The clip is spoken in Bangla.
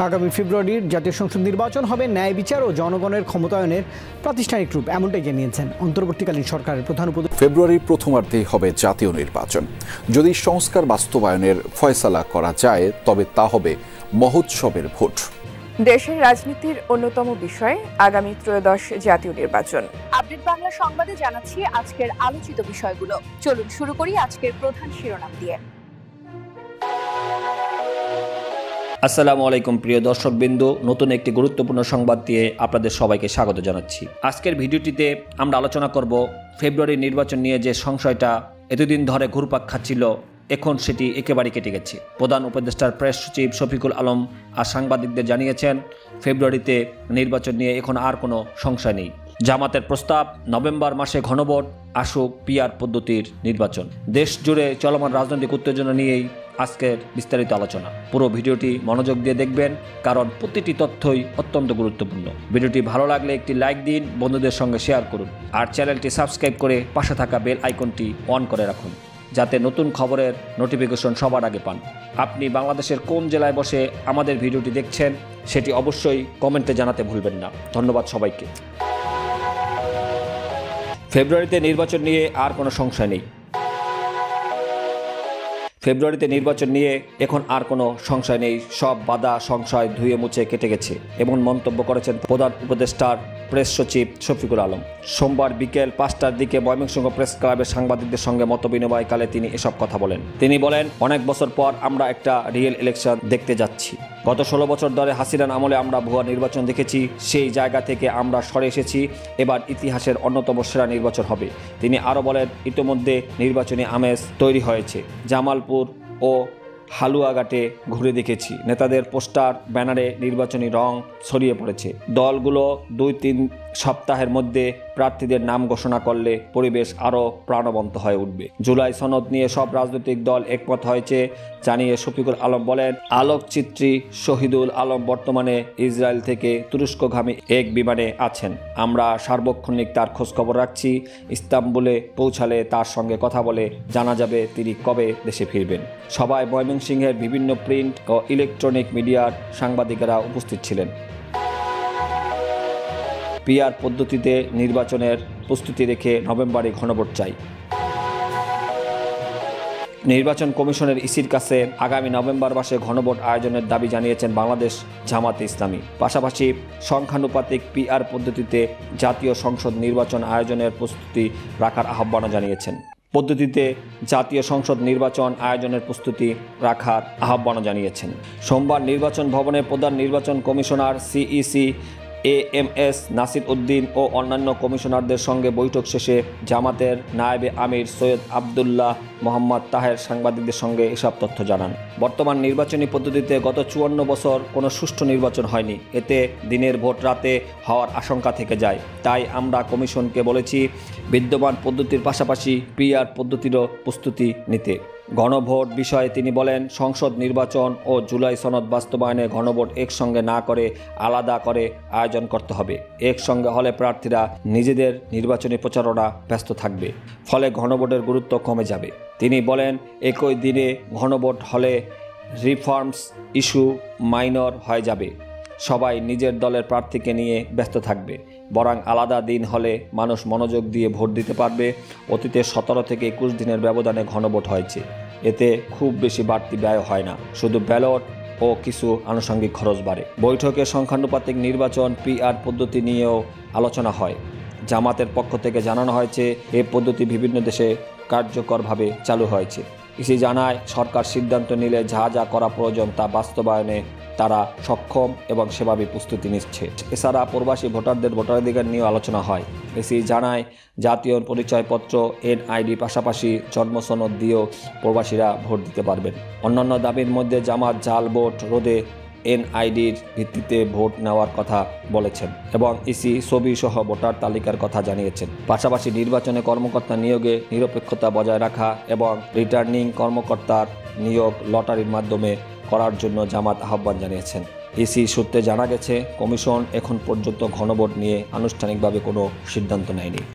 আগামী ফেব্রুয়ারির জাতীয় সংসদ নির্বাচন হবে ন্যায় বিচার ও জনগণের ক্ষমতায়নের প্রাতিষ্ঠানিক রূপ, এমনটাই জানিয়েছেন অন্তর্বর্তীকালীন সরকারের প্রধান উপদেষ্টা। ফেব্রুয়ারির প্রথমার্ধেই হবে জাতীয় নির্বাচন। যদি সংস্কার বাস্তবায়নের ফয়সালা করা যায় তবে তা হবে মহোৎসবের ভোট। দেশের রাজনীতির অন্যতম বিষয় আগামী ত্রয়োদশ জাতীয় নির্বাচন। আপডেট বাংলা সংবাদে জানাচ্ছি আজকের আলোচিত বিষয়গুলো। চলুন শুরু করি আজকের প্রধান শিরোনাম দিয়ে। আসসালামু আলাইকুম প্রিয় দর্শকবৃন্দু, নতুন একটি গুরুত্বপূর্ণ সংবাদ দিয়ে আপনাদের সবাইকে স্বাগত জানাচ্ছি। আজকের ভিডিওটিতে আমরা আলোচনা করব ফেব্রুয়ারি নির্বাচন নিয়ে যে সংশয়টা এতদিন ধরে ঘুরপাক খাচ্ছিল, এখন সেটি একেবারে কেটে গেছে। প্রধান উপদেষ্টার প্রেস সচিব শফিকুল আলম আর সাংবাদিকদের জানিয়েছেন, ফেব্রুয়ারিতে নির্বাচন নিয়ে এখন আর কোনো সংশয় নেই। জামাতের প্রস্তাব, নভেম্বর মাসে ঘনভোট, আসুক পিআর পদ্ধতির নির্বাচন। দেশ জুড়ে চলমান রাজনৈতিক উত্তেজনা নিয়েই আজকের বিস্তারিত আলোচনা। পুরো ভিডিওটি মনোযোগ দিয়ে দেখবেন, কারণ প্রতিটি তথ্যই অত্যন্ত গুরুত্বপূর্ণ। ভিডিওটি ভালো লাগলে একটি লাইক দিন, বন্ধুদের সঙ্গে শেয়ার করুন, আর চ্যানেলটি সাবস্ক্রাইব করে পাশে থাকা বেল আইকনটি অন করে রাখুন, যাতে নতুন খবরের নোটিফিকেশন সবার আগে পান। আপনি বাংলাদেশের কোন জেলায় বসে আমাদের ভিডিওটি দেখছেন সেটি অবশ্যই কমেন্টে জানাতে ভুলবেন না। ধন্যবাদ সবাইকে। ফেব্রুয়ারিতে নির্বাচন নিয়ে আর কোনো সংশয় নেই। ফেব্রুয়ারিতে নির্বাচন নিয়ে এখন আর কোনো সংশয় নেই। সব বাধা সংশয় ধুয়ে মুছে কেটে গেছে, এমন মন্তব্য করেছেন প্রধান উপদেষ্টার প্রেস সচিব শফিকুল আলম। সোমবার বিকেল 5টার দিকে ময়মনসিংহ প্রেস ক্লাবের সাংবাদিকদের সঙ্গে মতবিনিময়কালে তিনি এসব কথা বলেন। তিনি বলেন, অনেক বছর পর আমরা একটা রিয়েল ইলেকশন দেখতে যাচ্ছি। গত 16 বছর ধরে হাসিনার আমলে আমরা ভুয়া নির্বাচন দেখেছি, সেই জায়গা থেকে আমরা সরে এসেছি। এবার ইতিহাসের অন্যতম সেরা নির্বাচন হবে। তিনি আরও বলেন, ইতিমধ্যে নির্বাচনী আমেজ তৈরি হয়েছে। জামালপুর ও হালুয়াঘাটে ঘুরে দেখেছি, নেতাদের পোস্টার ব্যানারে নির্বাচনী রং ছড়িয়ে পড়েছে। দলগুলো 2-3 সপ্তাহের মধ্যে প্রার্থীদের নাম ঘোষণা করলে পরিবেশ আরও প্রাণবন্ত হয়ে উঠবে। জুলাই সনদ নিয়ে সব রাজনৈতিক দল একমত হয়েছে জানিয়ে শফিকুল আলম বলেন, আলোকচিত্রী শহীদুল আলম বর্তমানে ইসরায়েল থেকে তুরস্কগামী এক বিমানে আছেন। আমরা সার্বক্ষণিক তার খোঁজখবর রাখছি। ইস্তাম্বুলে পৌঁছালে তার সঙ্গে কথা বলে জানা যাবে তিনি কবে দেশে ফিরবেন। সবাই ময়মনসিংহের বিভিন্ন প্রিন্ট ও ইলেকট্রনিক মিডিয়ার সাংবাদিকেরা উপস্থিত ছিলেন। পিআর পদ্ধতিতে নির্বাচনের প্রস্তুতি রেখে নভেম্বরে ঘনভোট চাই। নির্বাচন কমিশনের ইসির কাছে আগামী নভেম্বর মাসে ঘনভোট আয়োজনের দাবি জানিয়েছেন বাংলাদেশ জামাতে ইসলামী। পাশাপাশি সংখ্যানুপাতিক পিআর পদ্ধতিতে জাতীয় সংসদ নির্বাচন আয়োজনের প্রস্তুতি রাখার আহ্বানও জানিয়েছেন। সোমবার নির্বাচন ভবনে প্রধান নির্বাচন commissioner CEC AMS Nasir Uddin ও অন্যান্য কমিশনারদের সঙ্গে বৈঠক শেষে জামাতের নায়েবে আমির সৈয়দ আবদুল্লাহ মোহাম্মদ তাহের সাংবাদিকদের সঙ্গে এসব তথ্য জানান। বর্তমান নির্বাচনী পদ্ধতিতে গত 54 বছর কোনো সুষ্ঠু নির্বাচন হয়নি। এতে দিনের ভোট রাতে হওয়ার আশঙ্কা থেকে যায়। তাই আমরা কমিশনকে বলেছি বিদ্যমান পদ্ধতির পাশাপাশি পিআর পদ্ধতিরও প্রস্তুতি নিতে। গণভোট বিষয়ে তিনি বলেন, সংসদ নির্বাচন ও জুলাই সনদ বাস্তবায়নে গণভোট একসঙ্গে না করে আলাদা করে আয়োজন করতে হবে। একসঙ্গে হলে প্রার্থীরা নিজেদের নির্বাচনী প্রচারণা ব্যস্ত থাকবে, ফলে গণভোটের গুরুত্ব কমে যাবে। তিনি বলেন, একই দিনে গণভোট হলে রিফর্মস ইস্যু মাইনর হয়ে যাবে। সবাই নিজের দলের প্রার্থীকে নিয়ে ব্যস্ত থাকবে। বরং আলাদা দিন হলে মানুষ মনোযোগ দিয়ে ভোট দিতে পারবে। অতীতে 17 থেকে 21 দিনের ব্যবধানে ঘনভোট হয়েছে। এতে খুব বেশি বাড়তি ব্যয় হয় না, শুধু ব্যালট ও কিছু আনুষঙ্গিক খরচ বাড়ে। বৈঠকে সংখ্যানুপাতিক নির্বাচন পিআর পদ্ধতি নিয়েও আলোচনা হয়। জামাতের পক্ষ থেকে জানানো হয়েছে, এ পদ্ধতি বিভিন্ন দেশে কার্যকরভাবে চালু হয়েছে। ইসি জানায়, সরকার সিদ্ধান্ত নিলে যা যা করা প্রয়োজন তা বাস্তবায়নে তারা সক্ষম এবং সেভাবে প্রস্তুতি নিচ্ছে। এছাড়া প্রবাসী ভোটারদের ভোটাধিকার নিয়েও আলোচনা হয়। ইসি জানায়, জাতীয় পরিচয়পত্র NID পাশাপাশি জন্মসনদ দিয়েও প্রবাসীরা ভোট দিতে পারবেন। অন্যান্য দাবির মধ্যে জামাত জাল ভোট রোধে NIDর ভিত্তিতে ভোট নেওয়ার কথা বলেছেন এবং ইসি ছবি সহ ভোটার তালিকার কথা জানিয়েছেন। পাশাপাশি নির্বাচনে কর্মকর্তা নিয়োগে নিরপেক্ষতা বজায় রাখা এবং রিটার্নিং কর্মকর্তার নিয়োগ লটারির মাধ্যমে করার জন্য জামাত আহ্বান জানিয়েছেন। ইসি সূত্রে জানা গেছে, কমিশন এখন পর্যন্ত ঘনভোট নিয়ে আনুষ্ঠানিকভাবে কোনো সিদ্ধান্ত নেয়নি।